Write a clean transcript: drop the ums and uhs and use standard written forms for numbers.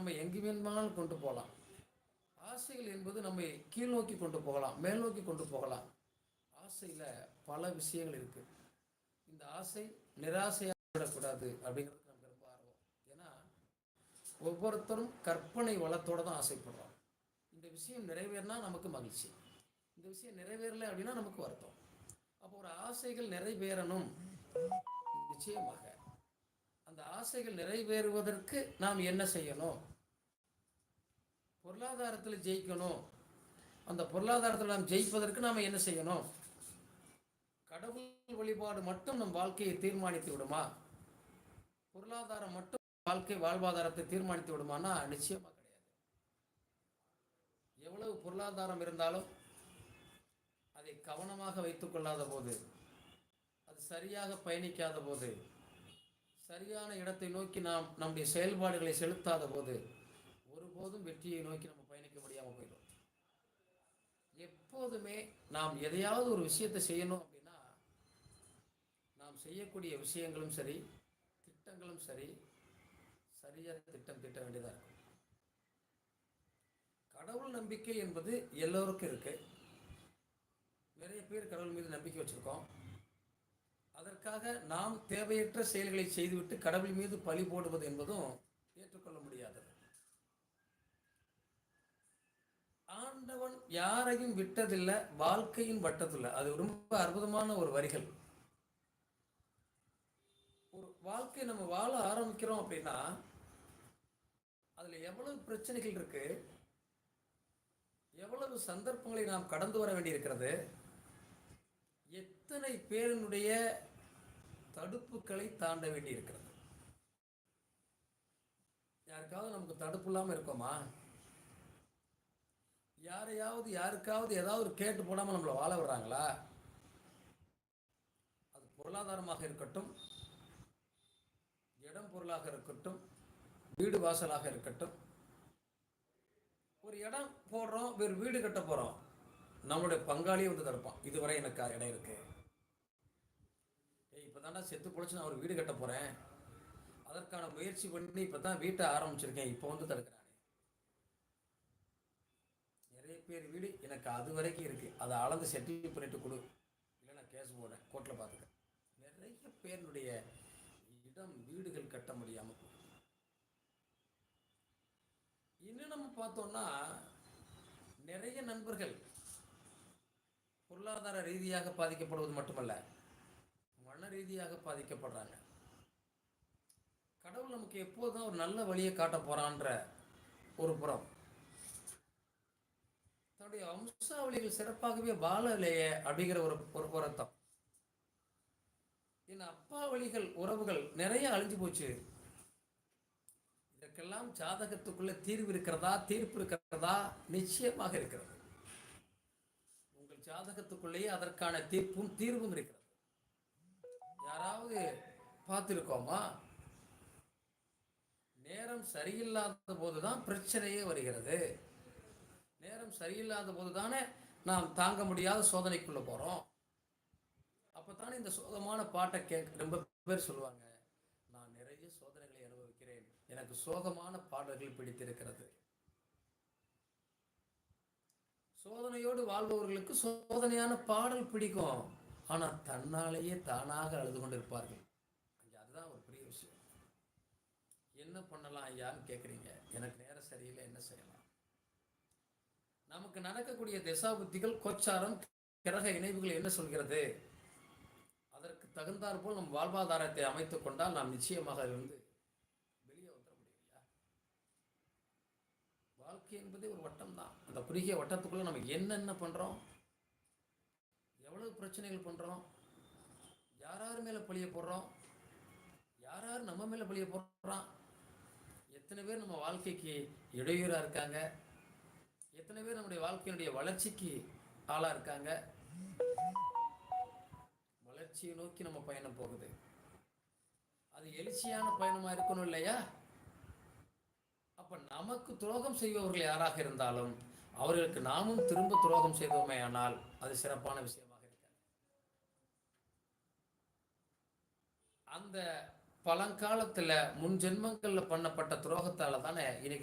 நம்ம எங்கு வேணுமானாலும் கொண்டு போகலாம். ஆசைகள் என்பது நம்மை கீழ் நோக்கி கொண்டு போகலாம், மேல் நோக்கி கொண்டு போகலாம். ஆசையில் பல விஷயங்கள் இருக்குது. இந்த ஆசை நிராசையாக விடக்கூடாது அப்படிங்கிறது நமக்கு ரொம்ப ஆர்வம். ஏன்னா ஒவ்வொருத்தரும் கற்பனை வளத்தோடு தான் ஆசைப்படுறோம். இந்த விஷயம் நிறைவேறினா நமக்கு மகிழ்ச்சி, இந்த விஷயம் நிறைவேறலை அப்படின்னா நமக்கு வருத்தம். அப்போ ஒரு ஆசைகள் நிறைவேறணும். நிச்சயமாக அந்த ஆசைகள் நிறைவேறுவதற்கு நாம் என்ன செய்யணும்? பொருளாதாரத்தில் ஜெயிக்கணும். அந்த பொருளாதாரத்தில் நாம் ஜெயிப்பதற்கு நாம் என்ன செய்யணும்? கடவுள் வழிபாடு மட்டும் நம் வாழ்க்கையை தீர்மானித்து விடுமா? பொருளாதாரம் மட்டும் வாழ்க்கை வாழ்வாதாரத்தை தீர்மானித்து விடுமானா நிச்சயமா கிடையாது. எவ்வளவு பொருளாதாரம் இருந்தாலும் அதை கவனமாக வைத்துக் கொள்ளாத போது, அது சரியாக பயணிக்காத போது, சரியான இடத்தை நோக்கி நாம் நம்முடைய செயல்பாடுகளை செலுத்தாத போது ஒருபோதும் வெற்றியை நோக்கி நம்ம பயணிக்க முடியாமல் போயிடும். எப்போதுமே நாம் எதையாவது ஒரு விஷயத்தை செய்யணும் அப்படின்னா நாம் செய்யக்கூடிய விஷயங்களும் சரி, திட்டங்களும் சரி, சரியாக திட்ட வேண்டியதாக இருக்கும். கடவுள் நம்பிக்கை என்பது எல்லோருக்கும் இருக்கு. நிறைய பேர் கடவுள் மீது நம்பிக்கை வச்சிருக்கோம். அதற்காக நாம் தேவையற்ற செயல்களை செய்துவிட்டு கடவுள் மீது பழி போடுவது என்பதும் ஏற்றுக்கொள்ள முடியாதது. ஆண்டவன் யாரையும் விட்டதில்லை, வாழ்க்கையின் வட்டதில்லை. அது ரொம்ப அற்புதமான ஒரு வரிகள். ஒரு வாழ்க்கை நம்ம வாழ ஆரம்பிக்கிறோம் அப்படின்னா அதுல எவ்வளவு பிரச்சனைகள் இருக்கு, எவ்வளவு சந்தர்ப்பங்களை நாம் கடந்து வர வேண்டியிருக்கிறது, எத்தனை பேரினுடைய தடுப்புகளை தாண்ட வேண்டியிருக்கிறது. யாருக்காவது நமக்கு தடுப்பு இல்லாமல் இருக்கோமா? யாருக்காவது ஏதாவது கேட்டு போடாமல் நம்மளை வாழ விடுறாங்களா? அது பொருளாதாரமாக இருக்கட்டும், இடம் பொருளாக இருக்கட்டும், வீடு வாசலாக இருக்கட்டும். ஒரு இடம் போடுறோம், வேறு வீடு கட்ட போகிறோம், நம்மளுடைய பங்காளியே வந்து தடுப்பான். இதுவரை எனக்கு இடம் இருக்கு, இப்போ தாண்டா செத்து பொழைச்சு நான் ஒரு வீடு கட்ட போகிறேன், அதற்கான முயற்சி பண்ணி இப்போ தான் வீட்டை ஆரம்பிச்சிருக்கேன், இப்போ வந்து தடுக்கிறானே. நிறைய பேர் வீடு எனக்கு அது வரைக்கும் இருக்குது, அதை அளந்து செட்டில் பண்ணிட்டு கொடு, இல்லை நான் கேஸ் போடுறேன் கோர்ட்டில் பார்த்துக்க. நிறைய பேருடைய இடம் வீடுகள் கட்ட முடியாமல் போகுது. இன்னும் நம்ம பார்த்தோம்னா நிறைய நண்பர்கள் பொருளாதார ரீதியாக பாதிக்கப்படுவது மட்டுமல்ல, மன ரீதியாக பாதிக்கப்படுறாங்க. கடவுள் நமக்கு எப்போதும் ஒரு நல்ல வழியை காட்ட போறான்ற ஒரு புறம், தன்னுடைய வம்சாவளிகள் சிறப்பாகவே வாழலையே அப்படிங்கிற ஒரு அர்த்தம். என் அப்பா வழிகள் உறவுகள் நிறைய அழிஞ்சு போச்சு, இதற்கெல்லாம் ஜாதகத்துக்குள்ள தீர்வு இருக்கிறதா, தீர்ப்பு இருக்கிறதா? நிச்சயமாக இருக்கிறது. உங்கள் ஜாதகத்துக்குள்ளேயே அதற்கான தீர்வும் இருக்கிறது. யாராவது பார்த்திருக்கோமா? நேரம் சரியில்லாத போதுதான் பிரச்சனையே வருகிறது. நேரம் சரியில்லாத போதுதானே நாம் தாங்க முடியாத சோதனைக்குள்ள போறோம். அப்பதானே இந்த சோகமான பாட்டை ரொம்ப பேர் சொல்லுவாங்க, நான் நிறைய சோதனைகளை அனுபவிக்கிறேன், எனக்கு சோகமான பாடல்கள் பிடித்திருக்கிறது. சோதனையோடு வாழ்பவர்களுக்கு சோதனையான பாடல் பிடிக்கும், ஆனா தன்னாலேயே தானாக அழுது கொண்டிருப்பார்கள். அதுதான் ஒரு பெரிய விஷயம். என்ன பண்ணலாம் ஐயான்னு கேட்குறீங்க, எனக்கு நேரம் சரியில்லை, என்ன செய்யலாம்? நமக்கு நடக்கக்கூடிய திசாபுத்திகள், கோச்சாரம், கிரக இணைவுகள் என்ன சொல்கிறது, அதற்கு தகுந்தாற் போல் நம் வாழ்வாதாரத்தை அமைத்துக் கொண்டால் நாம் நிச்சயமாக இருந்து வெளியே வந்துட முடியலையா? வாழ்க்கை என்பதே ஒரு வட்டம் தான். அந்த குறுகிய வட்டத்துக்குள்ள நம்ம என்னென்ன பண்றோம், எவ்வளவு பிரச்சனைகள் பண்றோம், யார் மேல பழிய போடுறோம், யார் நம்ம மேல பழிய போடுறான், எத்தனை பேர் நம்ம வாழ்க்கைக்கு இடையூறா இருக்காங்க, எத்தனை பேர் நம்முடைய வாழ்க்கையினுடைய வளர்ச்சிக்கு ஆளா இருக்காங்க. வளர்ச்சியை நோக்கி நம்ம பயணம் போகுது, அது எழுச்சியான பயணமா இருக்கணும் இல்லையா? அப்ப நமக்கு துரோகம் செய்பவர்கள் யாராக இருந்தாலும் அவர்களுக்கு நாமும் திரும்ப துரோகம் செய்தோமே ஆனால் அது சிறப்பான விஷயமாக இருக்காது. அந்த பழங்காலத்துல முன் ஜென்மங்கள்ல பண்ணப்பட்ட துரோகத்தால தானே இன்னைக்கு